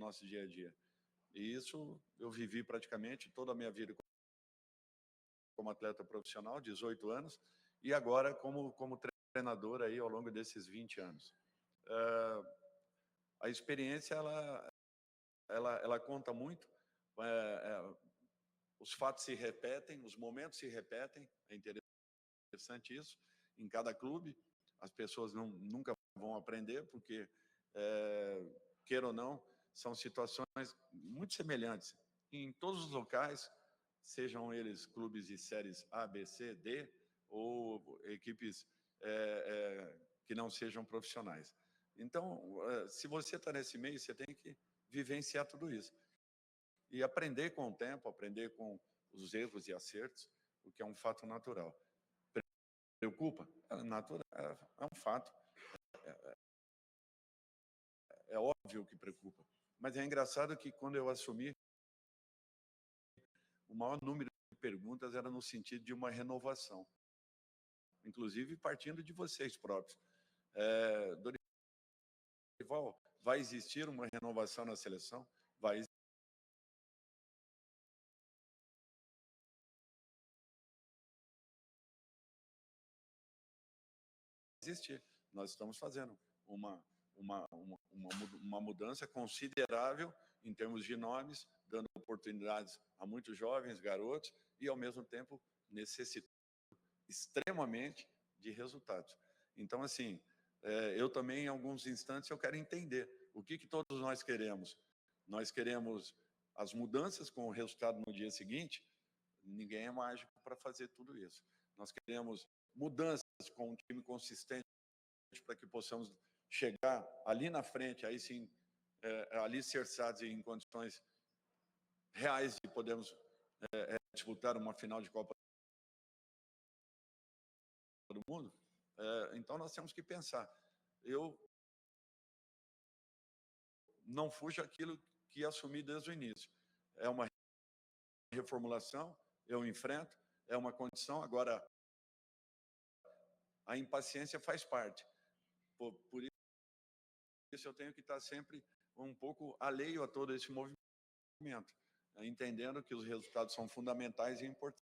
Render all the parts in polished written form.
nosso dia a dia. E isso eu vivi praticamente toda a minha vida como atleta profissional, 18 anos, e agora como treinador aí ao longo desses 20 anos. A experiência, ela conta muito, os fatos se repetem, os momentos se repetem, é interessante isso, em cada clube, as pessoas nunca vão aprender, porque, queira ou não, são situações muito semelhantes em todos os locais, sejam eles clubes de séries A, B, C, D, ou equipes que não sejam profissionais. Então, se você está nesse meio, você tem que vivenciar tudo isso. E aprender com o tempo, aprender com os erros e acertos, o que é um fato natural. Preocupa? É natural, é um fato. É óbvio que preocupa. Mas é engraçado que quando eu assumi, o maior número de perguntas era no sentido de uma renovação. Inclusive partindo de vocês próprios. Dorival, vai existir uma renovação na seleção? Vai existir. Nós estamos fazendo uma mudança considerável em termos de nomes, dando oportunidades a muitos jovens, garotos, e, ao mesmo tempo, necessitando extremamente de resultados. Então, assim, eu também, em alguns instantes, eu quero entender o que todos nós queremos. Nós queremos as mudanças com o resultado no dia seguinte. Ninguém é mágico para fazer tudo isso. Nós queremos mudanças com um time consistente para que possamos chegar ali na frente, aí sim, alicerçados em condições reais de podermos disputar uma final de Copa do Mundo. Então, nós temos que pensar. Eu não fujo aquilo que assumi desde o início. É uma reformulação, eu enfrento, é uma condição. Agora, a impaciência faz parte. Por isso, eu tenho que estar sempre um pouco alheio a todo esse movimento, entendendo que os resultados são fundamentais e importantes.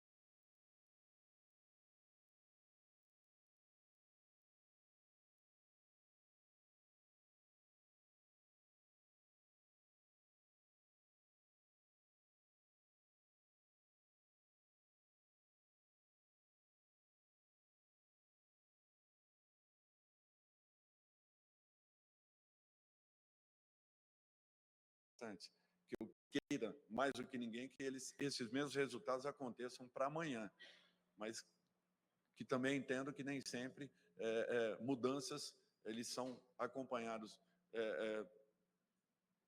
Que eu queira, mais do que ninguém, que esses mesmos resultados aconteçam para amanhã, mas que também entendo que nem sempre mudanças eles são acompanhados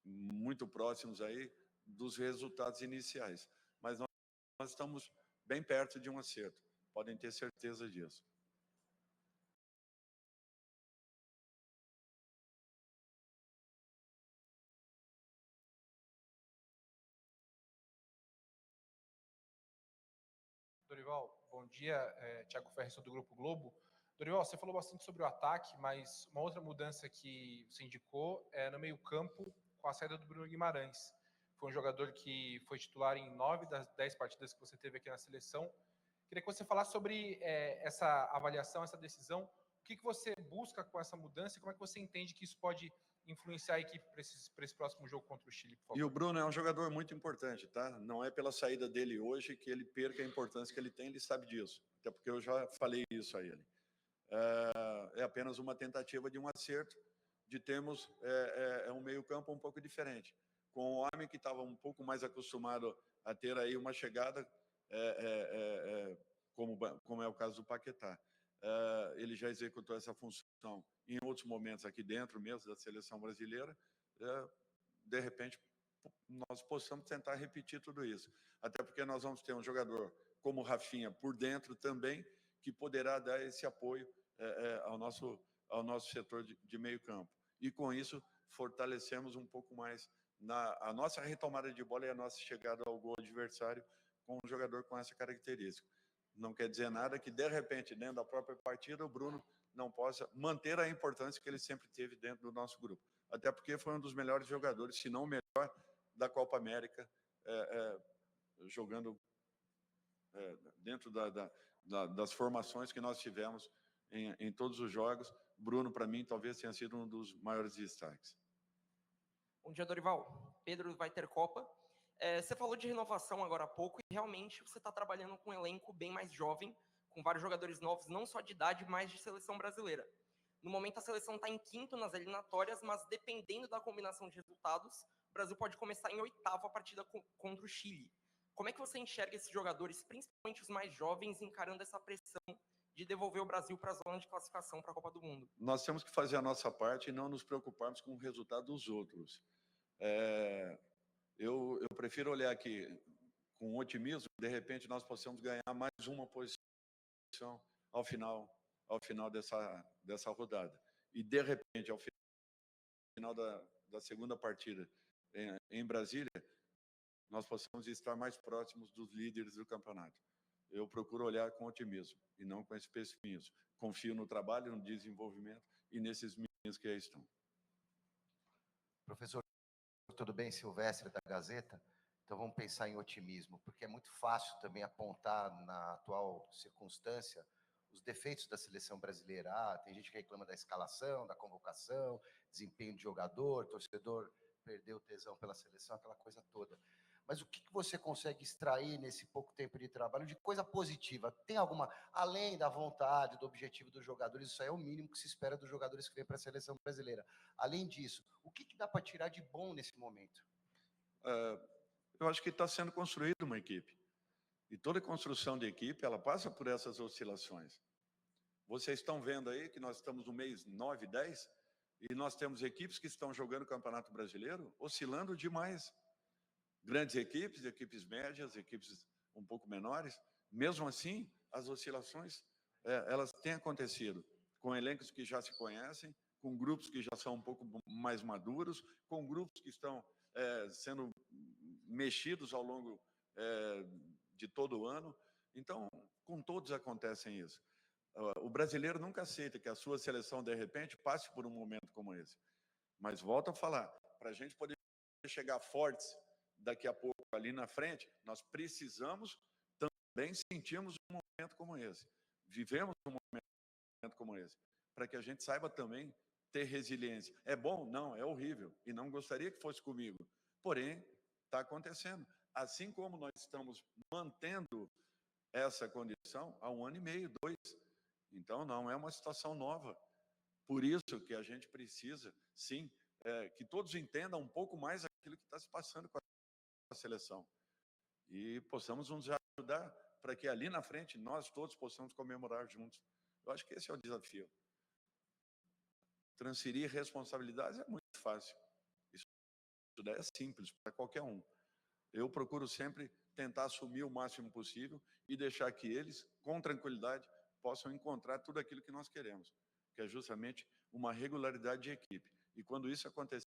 muito próximos aí dos resultados iniciais. Mas nós estamos bem perto de um acerto, podem ter certeza disso. Dorival, bom dia. Thiago Ferri, do Grupo Globo. Dorival, você falou bastante sobre o ataque, mas uma outra mudança que você indicou é no meio-campo, com a saída do Bruno Guimarães. Foi um jogador que foi titular em 9 das 10 partidas que você teve aqui na seleção. Queria que você falasse sobre essa avaliação, essa decisão. O que você busca com essa mudança e como é que você entende que isso pode influenciar a equipe para esse próximo jogo contra o Chile, por favor? E o Bruno é um jogador muito importante, tá? Não é pela saída dele hoje que ele perca a importância que ele tem, ele sabe disso. Até porque eu já falei isso a ele. É apenas uma tentativa de um acerto, de termos um meio-campo um pouco diferente. Com o homem que estava um pouco mais acostumado a ter aí uma chegada, como é o caso do Paquetá. Ele já executou essa função em outros momentos aqui dentro mesmo da seleção brasileira. De repente, nós possamos tentar repetir tudo isso. Até porque nós vamos ter um jogador como o Rafinha por dentro também, que poderá dar esse apoio ao nosso setor de meio campo. E com isso, fortalecemos um pouco mais a nossa retomada de bola e a nossa chegada ao gol adversário com um jogador com essa característica. Não quer dizer nada que, de repente, dentro da própria partida, o Bruno não possa manter a importância que ele sempre teve dentro do nosso grupo. até porque foi um dos melhores jogadores, se não o melhor, da Copa América, jogando dentro das formações que nós tivemos em todos os jogos. Bruno, para mim, talvez tenha sido um dos maiores destaques. Bom dia, Dorival. Pedro vai ter Copa. Você falou de renovação agora há pouco e realmente você está trabalhando com um elenco bem mais jovem, com vários jogadores novos, não só de idade, mas de seleção brasileira. No momento, a seleção está em quinto nas eliminatórias, mas dependendo da combinação de resultados, o Brasil pode começar em oitavo a partida contra o Chile. Como é que você enxerga esses jogadores, principalmente os mais jovens, encarando essa pressão de devolver o Brasil para a zona de classificação para a Copa do Mundo? Nós temos que fazer a nossa parte e não nos preocuparmos com o resultado dos outros. Eu prefiro olhar aqui com otimismo, de repente nós possamos ganhar mais uma posição ao final dessa rodada. E, de repente, ao final da segunda partida em Brasília, nós possamos estar mais próximos dos líderes do campeonato. Eu procuro olhar com otimismo e não com esse pessimismo. Confio no trabalho, no desenvolvimento e nesses meninos que aí estão. Professor, tudo bem? Silvestre, da Gazeta. Então, vamos pensar em otimismo, porque é muito fácil também apontar, na atual circunstância, os defeitos da seleção brasileira. Tem gente que reclama da escalação, da convocação, desempenho de jogador, torcedor perdeu o tesão pela seleção, aquela coisa toda. Mas o que você consegue extrair nesse pouco tempo de trabalho de coisa positiva? Tem alguma, além da vontade, do objetivo dos jogadores, isso aí é o mínimo que se espera dos jogadores que vêm para a seleção brasileira. Além disso, o que dá para tirar de bom nesse momento? Eu acho que está sendo construída uma equipe. E toda construção de equipe, ela passa por essas oscilações. Vocês estão vendo aí que nós estamos no mês 9, 10, e nós temos equipes que estão jogando o Campeonato Brasileiro, oscilando demais. Grandes equipes médias, equipes um pouco menores. Mesmo assim, as oscilações, elas têm acontecido com elencos que já se conhecem, com grupos que já são um pouco mais maduros, com grupos que estão sendo mexidos ao longo de todo o ano. Então, com todos acontecem isso. O brasileiro nunca aceita que a sua seleção, de repente, passe por um momento como esse. Mas volto a falar, para a gente poder chegar fortes daqui a pouco ali na frente, nós precisamos também sentirmos um momento como esse. Vivemos um momento como esse, para que a gente saiba também ter resiliência. É bom? Não, é horrível. E não gostaria que fosse comigo. Porém, está acontecendo. Assim como nós estamos mantendo essa condição há 1 ano e meio, 2. Então, não é uma situação nova. Por isso que a gente precisa, sim, que todos entendam um pouco mais aquilo que está se passando com a seleção. E possamos nos ajudar para que ali na frente nós todos possamos comemorar juntos. Eu acho que esse é o desafio. Transferir responsabilidades é muito fácil. Isso é simples para qualquer um. Eu procuro sempre tentar assumir o máximo possível e deixar que eles, com tranquilidade, possam encontrar tudo aquilo que nós queremos, que é justamente uma regularidade de equipe. E quando isso acontecer,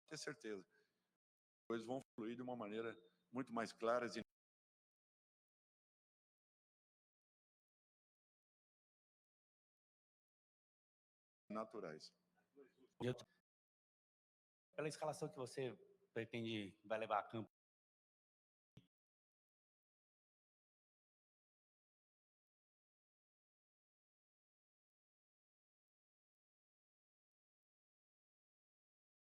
ter certeza, as coisas vão fluir de uma maneira muito mais clara e naturais. Pela escalação que você pretende vai levar a campo